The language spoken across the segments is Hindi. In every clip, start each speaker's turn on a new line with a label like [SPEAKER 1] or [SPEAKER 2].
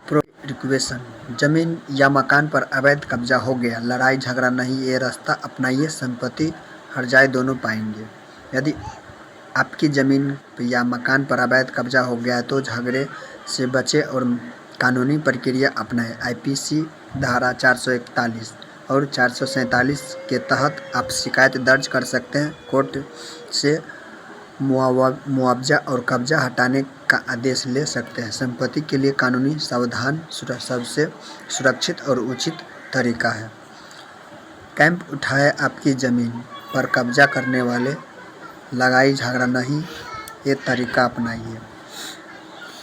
[SPEAKER 1] प्रोहिबिशन। जमीन या मकान पर अवैध कब्जा हो गया, लड़ाई झगड़ा नहीं, ये रास्ता अपनाइए, संपत्ति हर्जाएं दोनों पाएंगे। यदि आपकी ज़मीन या मकान पर अवैध कब्जा हो गया है तो झगड़े से बचें और कानूनी प्रक्रिया अपनाएं। आईपीसी धारा 441 और 447 के तहत आप शिकायत दर्ज कर सकते हैं। कोर्ट से मुआवजा और कब्जा हटाने का आदेश ले सकते हैं। संपत्ति के लिए कानूनी सावधान सबसे सुरक्षित और उचित तरीका है। कैंप उठाए आपकी ज़मीन पर कब्जा करने वाले, लड़ाई झगड़ा नहीं, ये तरीका अपनाइए।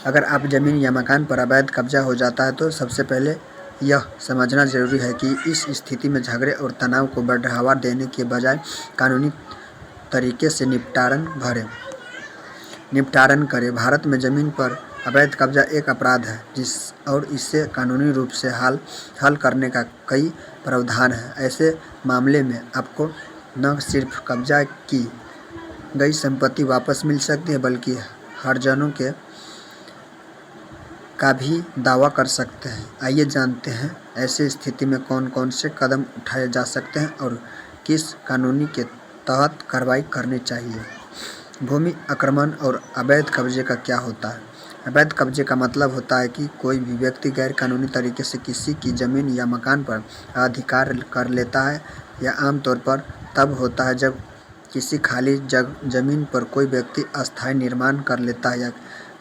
[SPEAKER 1] अगर आप ज़मीन या मकान पर अवैध कब्जा हो जाता है तो सबसे पहले यह समझना जरूरी है कि इस स्थिति में झगड़े और तनाव को बढ़ावा देने के बजाय कानूनी तरीके से निपटारण करें। भारत में ज़मीन पर अवैध कब्जा एक अपराध है और इसे कानूनी रूप से हल करने का कई प्रावधान हैं। ऐसे मामले में आपको न सिर्फ कब्जा की गई संपत्ति वापस मिल सकती है बल्कि हर्जानों का भी दावा कर सकते हैं। आइए जानते हैं ऐसी स्थिति में कौन कौन से कदम उठाए जा सकते हैं और किस कानूनी के तहत कार्रवाई करनी चाहिए। भूमि आक्रमण और अवैध कब्जे का क्या होता है? अवैध कब्जे का मतलब होता है कि कोई भी व्यक्ति गैर कानूनी तरीके से किसी की ज़मीन या मकान पर अधिकार कर लेता है। यह आमतौर पर तब होता है जब किसी खाली ज़मीन पर कोई व्यक्ति अस्थायी निर्माण कर लेता है या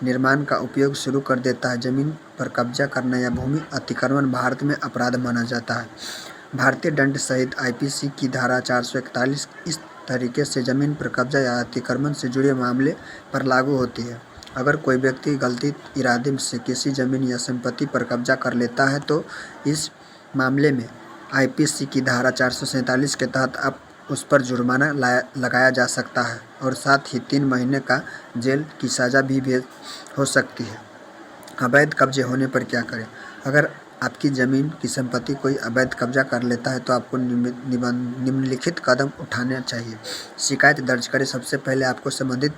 [SPEAKER 1] निर्माण का उपयोग शुरू कर देता है। ज़मीन पर कब्जा करना या भूमि अतिक्रमण भारत में अपराध माना जाता है। भारतीय दंड संहिता आईपीसी की धारा 441 इस तरीके से ज़मीन पर कब्जा या अतिक्रमण से जुड़े मामले पर लागू होती है। अगर कोई व्यक्ति गलती इरादे से किसी ज़मीन या संपत्ति पर कब्जा कर लेता है तो इस मामले में आईपीसी की धारा 447 के तहत आप उस पर जुर्माना लगाया जा सकता है और साथ ही 3 महीने का जेल की सज़ा भी हो सकती है। अवैध कब्जे होने पर क्या करें? अगर आपकी ज़मीन की संपत्ति कोई अवैध कब्जा कर लेता है तो आपको निम्नलिखित कदम उठाने चाहिए। शिकायत दर्ज करें। सबसे पहले आपको संबंधित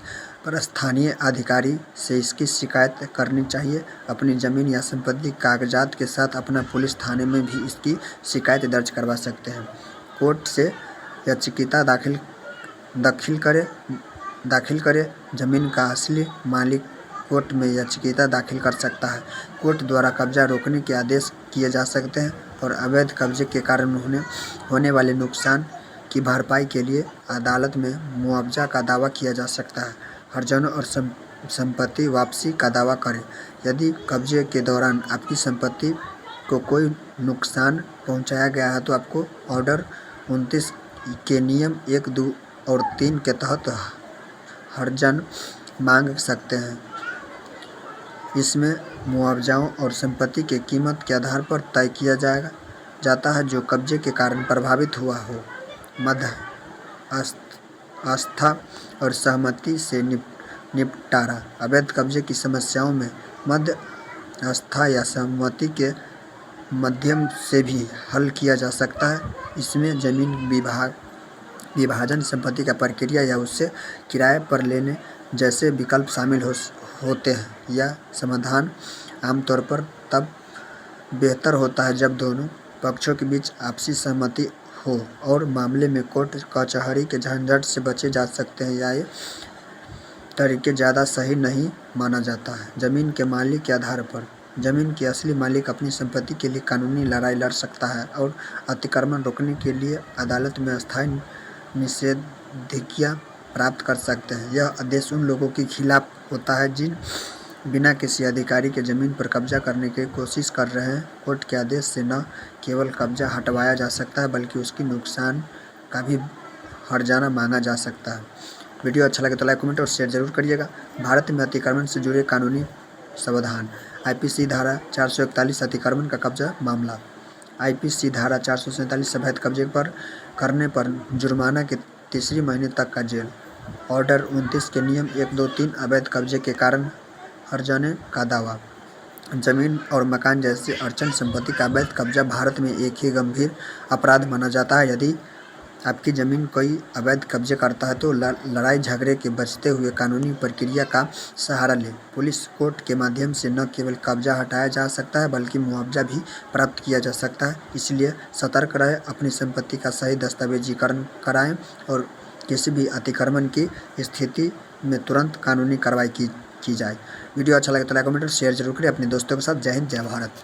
[SPEAKER 1] पर स्थानीय अधिकारी से इसकी शिकायत करनी चाहिए। अपनी ज़मीन या संपत्ति कागजात के साथ अपना पुलिस थाने में भी इसकी शिकायत दर्ज करवा सकते हैं। कोर्ट से याचिका दाखिल करें। ज़मीन का असली मालिक कोर्ट में याचिका दाखिल कर सकता है। कोर्ट द्वारा कब्जा रोकने के आदेश किए जा सकते हैं और अवैध कब्जे के कारण होने वाले नुकसान की भरपाई के लिए अदालत में मुआवजा का दावा किया जा सकता है। हर्जानों और संपत्ति वापसी का दावा करें। यदि कब्जे के दौरान आपकी संपत्ति को कोई नुकसान पहुंचाया गया है तो आपको ऑर्डर 29 के नियम 1, 2 और 3 के तहत हर्जाना मांग सकते हैं। इसमें मुआवजाओं और संपत्ति की कीमत के आधार पर तय किया जाता है जो कब्जे के कारण प्रभावित हुआ हो। मध्य आस्था और सहमति से निपटारा। अवैध कब्जे की समस्याओं में मध्य आस्था या सहमति के माध्यम से भी हल किया जा सकता है। इसमें ज़मीन विभाजन, संपत्ति का प्रक्रिया या उसे किराए पर लेने जैसे विकल्प शामिल होते हैं। यह समाधान आमतौर पर तब बेहतर होता है जब दोनों पक्षों के बीच आपसी सहमति हो और मामले में कोर्ट कचहरी के झंझट से बचे जा सकते हैं या ये तरीके ज़्यादा सही नहीं माना जाता है। ज़मीन के मालिक के आधार पर ज़मीन के असली मालिक अपनी संपत्ति के लिए कानूनी लड़ाई लड़ सकता है और अतिक्रमण रोकने के लिए अदालत में अस्थायी निषेधाज्ञा प्राप्त कर सकते हैं। यह आदेश उन लोगों के खिलाफ होता है जिन बिना किसी अधिकारी के ज़मीन पर कब्जा करने की कोशिश कर रहे हैं। कोर्ट के आदेश से न केवल कब्जा हटवाया जा सकता है बल्कि उसकी नुकसान का भी हर्जाना मांगा जा सकता है। वीडियो अच्छा लगे तो लाइक, कमेंट और शेयर जरूर करिएगा। भारत में अतिक्रमण से जुड़े कानूनी प्रावधान। आईपीसी धारा 441 अतिक्रमण का कब्जा मामला। आईपीसी धारा 447 अवैध कब्जे करने पर जुर्माना के 3 महीने तक का जेल। ऑर्डर 29 के नियम 1, 2, 3 अवैध कब्जे के कारण हर्जाने का दावा। जमीन और मकान जैसे अचल संपत्ति का अवैध कब्जा भारत में एक ही गंभीर अपराध माना जाता है। यदि आपकी ज़मीन कोई अवैध कब्जे करता है तो लड़ाई झगड़े के बचते हुए कानूनी प्रक्रिया का सहारा लें। पुलिस कोर्ट के माध्यम से न केवल कब्जा हटाया जा सकता है बल्कि मुआवजा भी प्राप्त किया जा सकता है। इसलिए सतर्क रहें, अपनी संपत्ति का सही दस्तावेजीकरण कराएं और किसी भी अतिक्रमण की स्थिति में तुरंत कानूनी कार्रवाई की जाए। वीडियो अच्छा लगे तो लाइक कमेंट और शेयर जरूर करें अपने दोस्तों के साथ। जय हिंद, जय भारत।